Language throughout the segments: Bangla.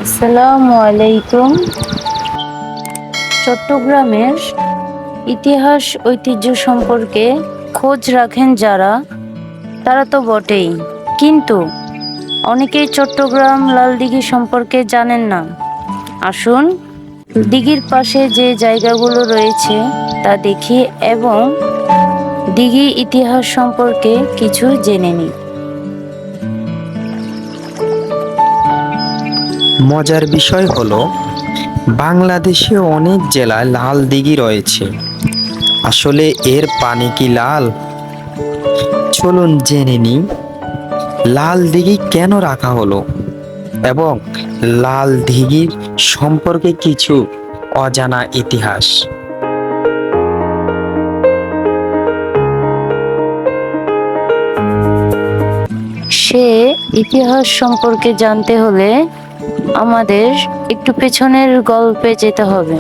আসসালামু আলাইকুম। চট্টগ্রামের ইতিহাস ঐতিহ্য সম্পর্কে খোঁজ রাখেন যারা, তারা তো বটেই, কিন্তু অনেকেই চট্টগ্রাম লাল দিঘি সম্পর্কে জানেন না। আসুন দিঘির পাশে যে জায়গাগুলো রয়েছে তা দেখি এবং দিঘি ইতিহাস সম্পর্কে কিছু জেনে নিই। মজার বিষয় হলো বাংলাদেশে অনেক জেলায় লাল দিঘি রয়েছে। আসলে এর পানি কি লাল? চলুন জেনে নিই লাল দিঘি কেন রাখা হলো এবং লাল দিঘির সম্পর্কে কিছু অজানা ইতিহাস। সে ইতিহাস সম্পর্কে জানতে হলে আমাদের একটু পেছনের গল্পে যেতে হবে।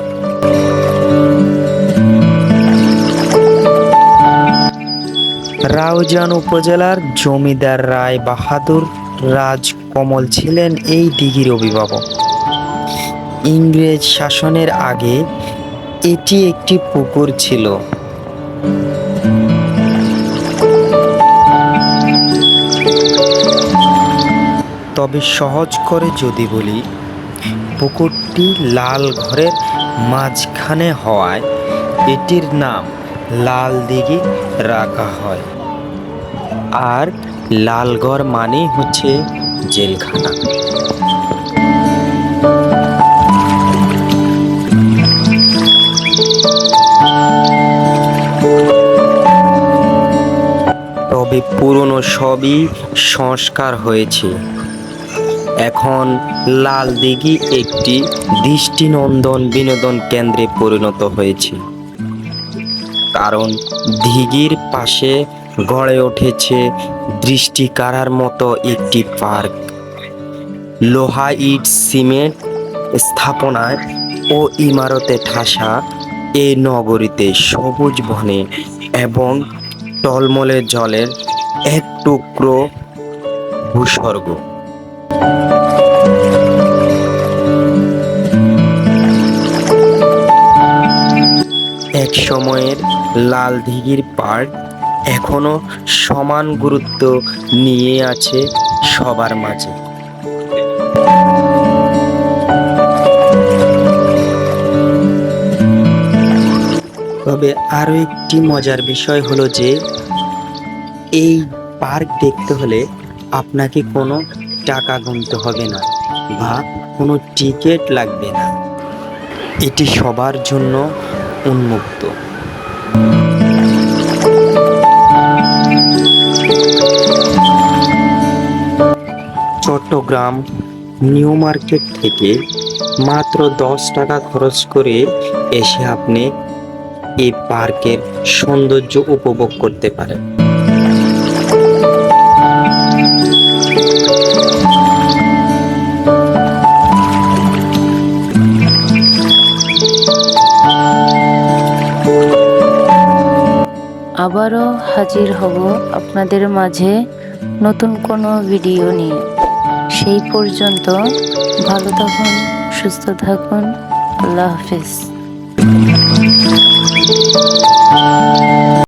রাউজান উপজেলার জমিদার রায় বাহাদুর রাজকমল ছিলেন এই দিঘির অভিভাবক। ইংরেজ শাসনের আগে এটি একটি পুকুর ছিল। তবে সহজ করে যদি বলি, পুকুরটি লাল ঘরের মাঝখানে হওয়ায় এটির নাম লাল দিঘি রাখা হয়। আর লালঘর মানেই হচ্ছে জেলখানা। তবে পুরনো সবই সংস্কার হয়েছে। এখন লাল দিঘি একটি দৃষ্টিনন্দন বিনোদন কেন্দ্রে পরিণত হয়েছে, কারণ দিঘির পাশে গড়ে উঠেছে দৃষ্টি কাড়ার মতো একটি পার্ক। লোহা, ইট, সিমেন্ট স্থাপনায় ও ইমারতে ঠাসা এই নগরীতে সবুজ বনে এবং টলমলে জলের এক টুকরো ভূস্বর্গ। এক সময়ের লাল দিঘির পার্ক এখনো সমান গুরুত্ব নিয়ে আছে সবার মাঝে। তবে আরো একটি মজার বিষয় হলো যে এই পার্ক দেখতে হলে আপনাকে কোনো টাকা গুনতে হবে না বা কোনো টিকিট লাগবে না। এটি সবার জন্য উন্মুক্ত। চট্টগ্রাম নিউ মার্কেট থেকে মাত্র 10 টাকা খরচ করে এসে আপনি এই পার্কের সৌন্দর্য উপভোগ করতে পারেন। আবারও হাজির হব আপনাদের মাঝে নতুন কোনো ভিডিও নিয়ে। সেই পর্যন্ত ভালো থাকুন, সুস্থ থাকুন। আল্লাহ হাফেজ।